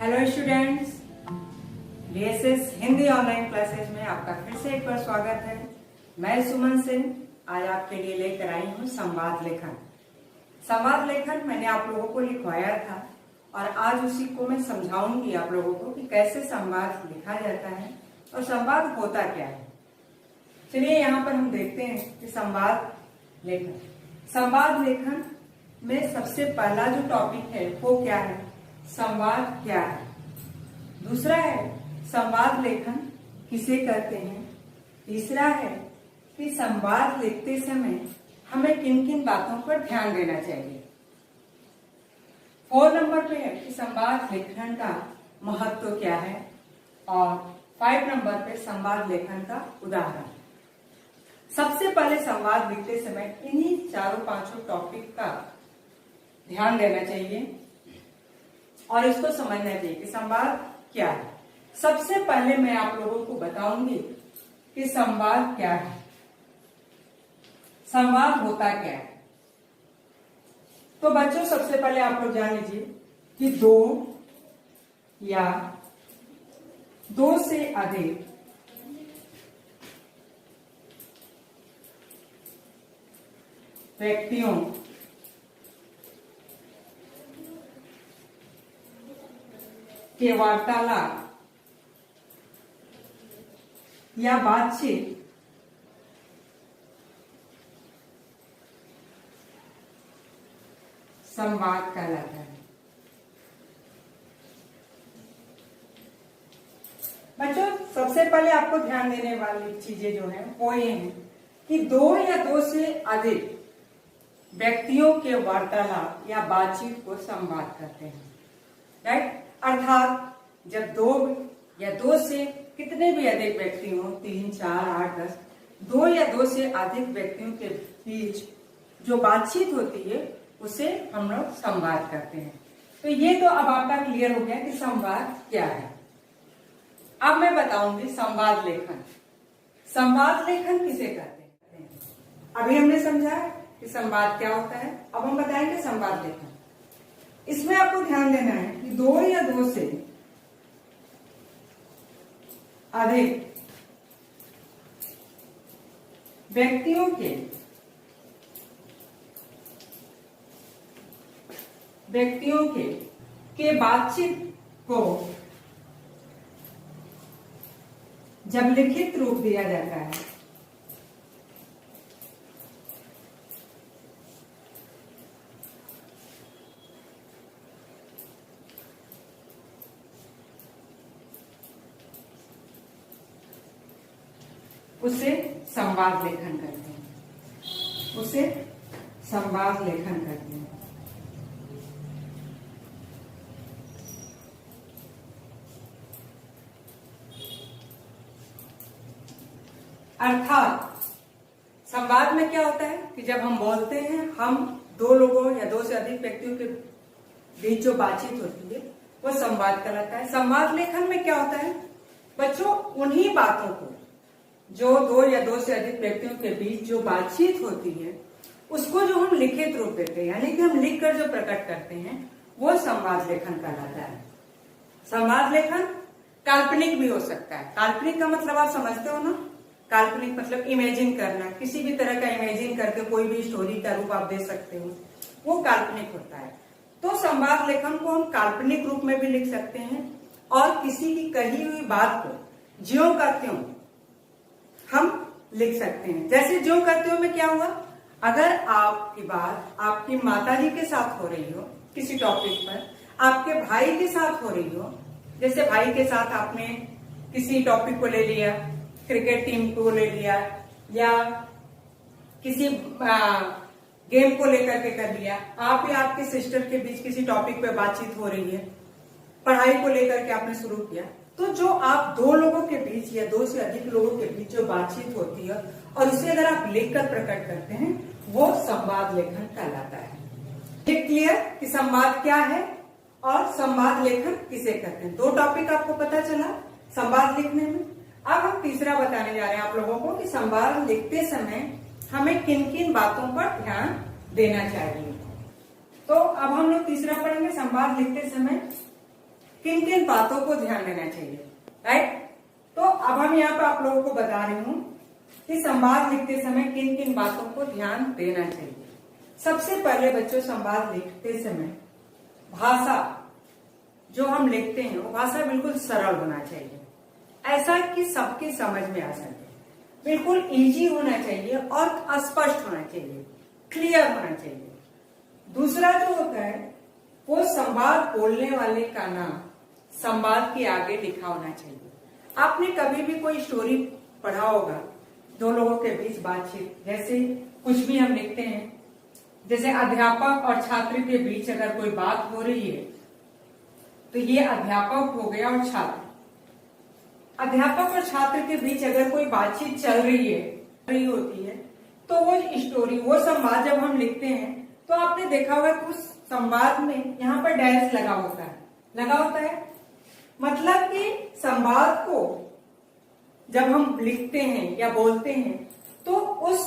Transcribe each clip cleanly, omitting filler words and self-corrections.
Hello students, BSS Hindi online classes में आपका फिर से एक बार स्वागत है। मैं सुमन सिंह आज आपके लिए लेकर आई हूँ संवाद लेखन। संवाद लेखन मैंने आप लोगों को लिखवाया था और आज उसी को मैं समझाऊंगी आप लोगों को कि कैसे संवाद लिखा जाता है और संवाद होता क्या है। चलिए यहाँ पर हम देखते हैं कि संवाद लेखन में सबसे पहला जो टॉपिक है वो क्या है, संवाद क्या है। दूसरा है संवाद लेखन किसे कहते हैं। तीसरा है कि संवाद लिखते समय हमें किन किन बातों पर ध्यान देना चाहिए। 4 नंबर पे है कि संवाद लेखन का महत्व क्या है और 5 नंबर पे संवाद लेखन का उदाहरण। सबसे पहले संवाद लिखते समय इन्हीं चारों पांचों टॉपिक का ध्यान देना चाहिए और इसको समझना चाहिए कि संवाद क्या है। सबसे पहले मैं आप लोगों को बताऊंगी कि संवाद क्या है, संवाद होता क्या है। तो बच्चों सबसे पहले आप लोग जान लीजिए कि दो या दो से अधिक व्यक्तियों के वार्तालाप या बातचीत संवाद कहलाता है। बच्चों सबसे पहले आपको ध्यान देने वाली चीजें जो है वो ये है कि दो या दो से अधिक व्यक्तियों के वार्तालाप या बातचीत को संवाद कहते हैं, राइट। अर्थात जब दो या दो से कितने भी अधिक व्यक्ति हो, 3, 4, 8, 10, दो या दो से अधिक व्यक्तियों के बीच जो बातचीत होती है उसे हम लोग संवाद करते हैं। तो ये तो अब आपका क्लियर हो गया कि संवाद क्या है। अब मैं बताऊंगी संवाद लेखन। संवाद लेखन किसे कहते हैं। अभी हमने समझा कि संवाद क्या होता है, अब हम बताएंगे संवाद लेखन। इसमें आपको ध्यान देना है कि दो या दो से अधिक व्यक्तियों के बातचीत को जब लिखित रूप दिया जाता है उसे संवाद लेखन कहते हैं। उसे संवाद लेखन कहते हैं। अर्थात संवाद में क्या होता है कि जब हम बोलते हैं, हम दो लोगों या दो से अधिक व्यक्तियों के बीच जो बातचीत होती है वो संवाद कहलाता है। संवाद लेखन में क्या होता है बच्चों, उन्हीं बातों को जो दो या दो से अधिक व्यक्तियों के बीच जो बातचीत होती है उसको जो हम लिखित रूप देते हैं, यानी कि हम लिखकर जो प्रकट करते हैं वो संवाद लेखन कहलाता है। संवाद लेखन काल्पनिक भी हो सकता है। काल्पनिक का मतलब आप समझते हो ना, काल्पनिक मतलब इमेजिन करना, किसी भी तरह का इमेजिन करके कोई भी स्टोरी का रूप आप दे सकते हो, वो काल्पनिक होता है। तो संवाद लेखन को हम काल्पनिक रूप में भी लिख सकते हैं और किसी की कही हुई बात को ज्यों का त्यों हम लिख सकते हैं। जैसे ज्यों का त्यों में क्या हुआ, अगर आपकी बात आपकी माताजी के साथ हो रही हो किसी टॉपिक पर, आपके भाई के साथ हो रही हो, जैसे भाई के साथ आपने किसी टॉपिक को ले लिया, क्रिकेट टीम को ले लिया या किसी गेम को लेकर के कर लिया, आप या आपके सिस्टर के बीच किसी टॉपिक पे बातचीत हो रही है, पढ़ाई को लेकर के आपने शुरू किया, तो जो आप दो लोगों के बीच या दो से अधिक लोगों के बीच जो बातचीत होती है और उसे अगर आप लिखकर प्रकट करते हैं वो संवाद लेखन कहलाता है। ये क्लियर कि संवाद क्या है और संवाद लेखन किसे कहते हैं। 2 टॉपिक आपको पता चला संवाद लिखने में। अब हम तीसरा बताने जा रहे हैं आप लोगों को कि संवाद लिखते समय हमें किन किन बातों पर ध्यान देना चाहिए। तो अब हम लोग तीसरा पढ़ेंगे, संवाद लिखते समय किन किन बातों को ध्यान देना चाहिए, राइट। तो अब हम यहाँ पे आप लोगों को बता रही हूँ कि संवाद लिखते समय किन किन बातों को ध्यान देना चाहिए। सबसे पहले बच्चों, संवाद लिखते समय भाषा जो हम लिखते हैं वो भाषा बिल्कुल सरल होना चाहिए, ऐसा कि सबकी समझ में आ सके, बिल्कुल इजी होना चाहिए और स्पष्ट होना चाहिए, क्लियर होना चाहिए। दूसरा जो होता है वो संवाद बोलने वाले का नाम संवाद के आगे लिखा होना चाहिए। आपने कभी भी कोई स्टोरी पढ़ा होगा, दो लोगों के बीच बातचीत, जैसे कुछ भी हम लिखते हैं, जैसे अध्यापक और छात्र के बीच अगर कोई बात हो रही है तो ये अध्यापक हो गया और छात्र। अध्यापक और छात्र के बीच अगर कोई बातचीत चल रही होती है तो वो स्टोरी, वो संवाद जब हम लिखते हैं तो आपने देखा होगा कि उस संवाद में यहाँ पर डैश लगा होता है, मतलब कि संवाद को जब हम लिखते हैं या बोलते हैं तो उस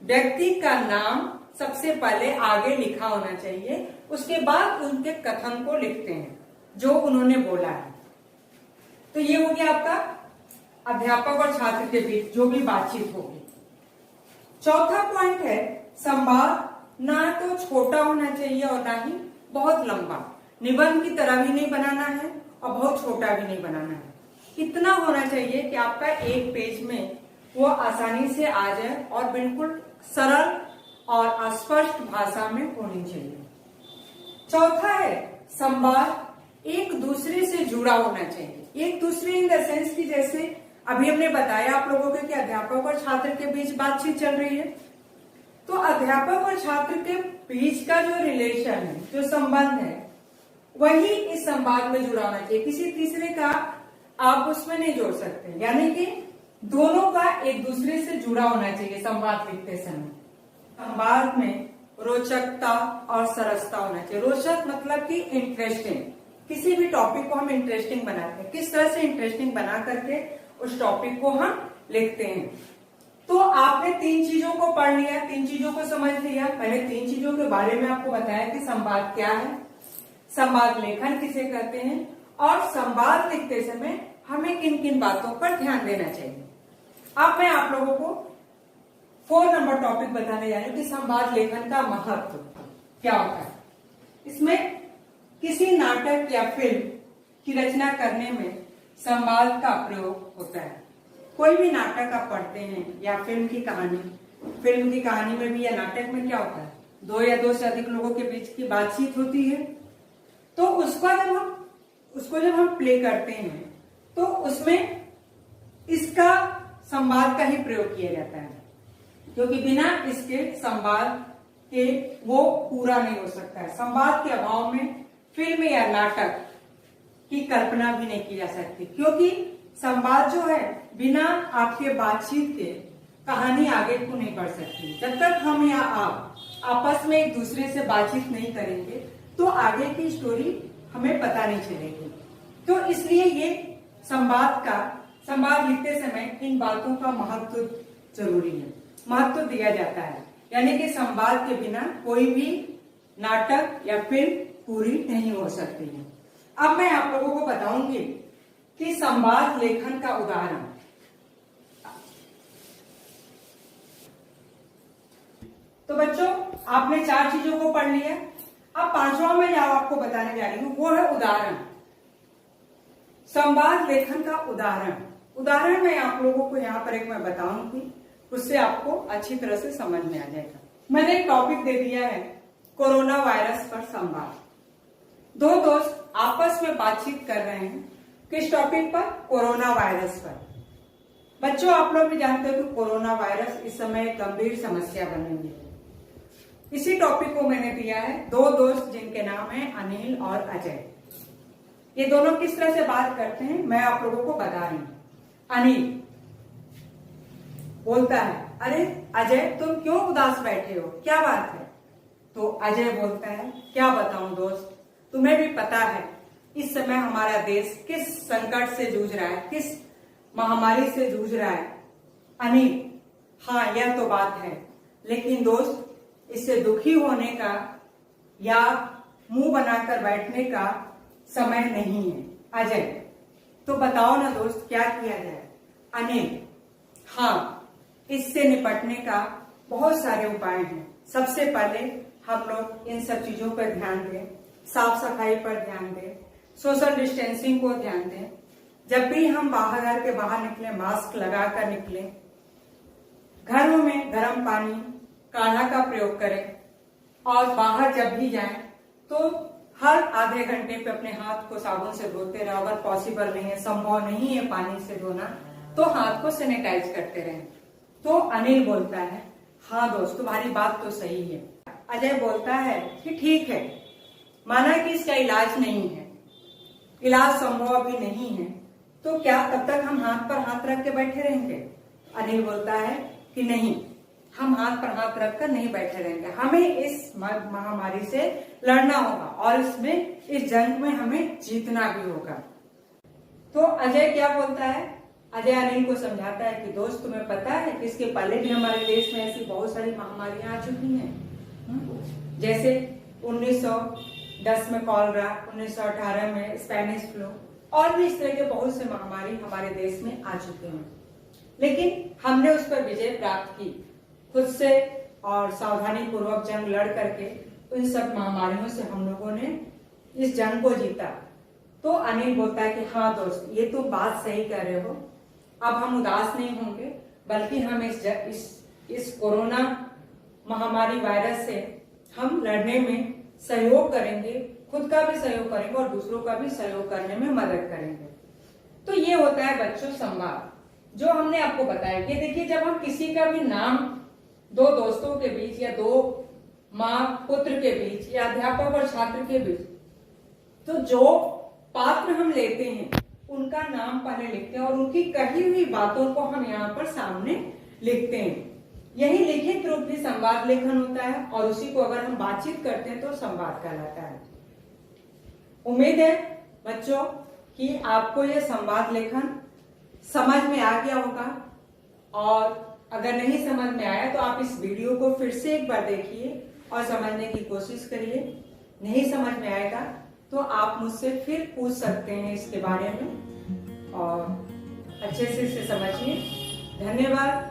व्यक्ति का नाम सबसे पहले आगे लिखा होना चाहिए, उसके बाद उनके कथन को लिखते हैं जो उन्होंने बोला है। तो ये हो गया आपका अध्यापक और छात्र के बीच जो भी बातचीत होगी। चौथा पॉइंट है, संवाद ना तो छोटा होना चाहिए और ना ही बहुत लंबा, निबंध की तरह भी नहीं बनाना है और बहुत छोटा भी नहीं बनाना है। इतना होना चाहिए कि आपका एक पेज में वो आसानी से आ जाए और बिल्कुल सरल और स्पष्ट भाषा में होनी चाहिए। चौथा है, संवाद एक दूसरे से जुड़ा होना चाहिए। एक दूसरे इन द सेंस की जैसे अभी हमने बताया आप लोगों को कि अध्यापक और छात्र के बीच बातचीत चल रही है, तो अध्यापक और छात्र के बीच का जो रिलेशन है, जो संबंध है, वही इस संवाद में जुड़ा होना चाहिए। किसी तीसरे का आप उसमें नहीं जोड़ सकते, यानी कि दोनों का एक दूसरे से जुड़ा होना चाहिए संवाद लिखते समय। संवाद में रोचकता और सरसता होना चाहिए। रोचक मतलब कि इंटरेस्टिंग, किसी भी टॉपिक को हम इंटरेस्टिंग बनाते हैं, किस तरह से इंटरेस्टिंग बना करके उस टॉपिक को हम लिखते हैं। तो आपने तीन चीजों को पढ़ लिया, तीन चीजों को समझ लिया। मैंने तीन चीजों के बारे में आपको बताया कि संवाद क्या है, संवाद लेखन किसे कहते हैं, और संवाद लिखते समय हमें किन किन बातों पर ध्यान देना चाहिए। अब मैं आप लोगों को 4 नंबर टॉपिक बताने जा रही हूँ कि संवाद लेखन का महत्व क्या होता है। इसमें किसी नाटक या फिल्म की रचना करने में संवाद का प्रयोग होता है। कोई भी नाटक आप पढ़ते हैं या फिल्म की कहानी में भी या नाटक में क्या होता है, दो या दो से अधिक लोगों के बीच की बातचीत होती है। तो उसको जब हम प्ले करते हैं तो उसमें इसका संवाद का ही प्रयोग किया जाता है, क्योंकि बिना इसके संवाद के वो पूरा नहीं हो सकता है। संवाद के अभाव में फिल्म या नाटक की कल्पना भी नहीं की जा सकती, क्योंकि संवाद जो है बिना आपके बातचीत के कहानी आगे को नहीं बढ़ सकती। जब तक हम या आप आपस में एक दूसरे से बातचीत नहीं करेंगे तो आगे की स्टोरी हमें पता नहीं चलेगी। तो इसलिए ये संवाद लिखते समय इन बातों का महत्व जरूरी है, महत्व दिया जाता है। यानी कि संवाद के बिना कोई भी नाटक या फिल्म पूरी नहीं हो सकती है। अब मैं आप लोगों को बताऊंगी कि संवाद लेखन का उदाहरण। तो बच्चों, आपने 4 चीजों को पढ़ लिया। अब 5वां में जो आपको बताने जा रही हूं वो है उदाहरण। संवाद लेखन का उदाहरण मैं आप लोगों को यहाँ पर एक मैं बताऊंगी, उससे आपको अच्छी तरह से समझ में आ जाएगा। मैंने एक टॉपिक दे दिया है, कोरोना वायरस पर संवाद। 2 दोस्त आपस में बातचीत कर रहे हैं, किस टॉपिक पर? कोरोना वायरस पर। बच्चों, आप लोग भी जानते हो कि कोरोना वायरस इस समय एक गंभीर समस्या बनी हुई है। इसी टॉपिक को मैंने दिया है 2 दोस्त जिनके नाम है अनिल और अजय। ये दोनों किस तरह से बात करते हैं मैं आप लोगों को बता रही हूं। अनिल बोलता है, अरे अजय, तुम क्यों उदास बैठे हो, क्या बात है? तो अजय बोलता है, क्या बताऊं दोस्त, तुम्हें भी पता है इस समय हमारा देश किस संकट से जूझ रहा है, किस महामारी से जूझ रहा है। अनिल, हाँ यह तो बात है, लेकिन दोस्त इससे दुखी होने का या मुंह बनाकर बैठने का समय नहीं है। अजय, तो बताओ ना दोस्त, क्या किया जाए? अनिल, हाँ, इससे निपटने का बहुत सारे उपाय हैं। सबसे पहले हम लोग इन सब चीजों पर ध्यान दें, साफ सफाई पर ध्यान दें, सोशल डिस्टेंसिंग को ध्यान दें। जब भी हम घर के बाहर निकले, मास्क लगाकर निकले। घरों में गर्म पानी काढ़ा का प्रयोग करें और बाहर जब भी जाएं तो हर आधे घंटे पे अपने हाथ को साबुन से धोते रहो। अगर पॉसिबल नहीं है, संभव नहीं है पानी से धोना, तो हाथ को सैनिटाइज करते रहें। तो अनिल बोलता है, हाँ दोस्त, तुम्हारी बात तो सही है। अजय बोलता है कि ठीक है, माना कि इसका इलाज नहीं है, इलाज संभव अभी नहीं है, तो क्या तब तक हम हाथ पर हाथ रख के बैठे रहेंगे? अनिल बोलता है कि नहीं, हम हाथ पर हाथ रखकर नहीं बैठे रहेंगे। हमें इस महामारी से लड़ना होगा और इस जंग में हमें जीतना भी होगा। तो अजय क्या बोलता है? अजय अनिल को समझाता है कि दोस्त, तुम्हें पता है कि इसके पहले भी हमारे देश में ऐसी बहुत सारी महामारियां आ चुकी हैं। जैसे 1910 में कॉलरा, 1918 में स्पेनिश फ्लू और भी इस तरह के बहुत से महामारी हमारे देश में आ चुके हैं। लेकिन हमने उस पर विजय प्राप्त की खुद से और सावधानी पूर्वक जंग लड़ करके। इन सब महामारियों से हम लोगों ने इस जंग को जीता। तो अनिल बोलता है कि हाँ दोस्त, ये तो बात सही कह रहे हो। अब हम उदास नहीं होंगे, बल्कि हम इस कोरोना महामारी वायरस से हम लड़ने में सहयोग करेंगे, खुद का भी सहयोग करेंगे और दूसरों का भी सहयोग करने में मदद करेंगे। तो ये होता है बच्चों संवाद, जो हमने आपको बताया। ये देखिए, जब हम किसी का भी नाम दो दोस्तों के बीच या दो माँ पुत्र के बीच या अध्यापक और छात्र के बीच, तो जो पात्र हम लेते हैं उनका नाम पहले लिखते हैं और उनकी कही हुई बातों को हम यहाँ पर सामने लिखते हैं। यही लिखित रूप भी संवाद लेखन होता है और उसी को अगर हम बातचीत करते हैं तो संवाद कहलाता है। उम्मीद है बच्चों कि आपको यह संवाद लेखन समझ में आ गया होगा, और अगर नहीं समझ में आया तो आप इस वीडियो को फिर से एक बार देखिए और समझने की कोशिश करिए। नहीं समझ में आएगा तो आप मुझसे फिर पूछ सकते हैं इसके बारे में और अच्छे से इसे समझिए। धन्यवाद।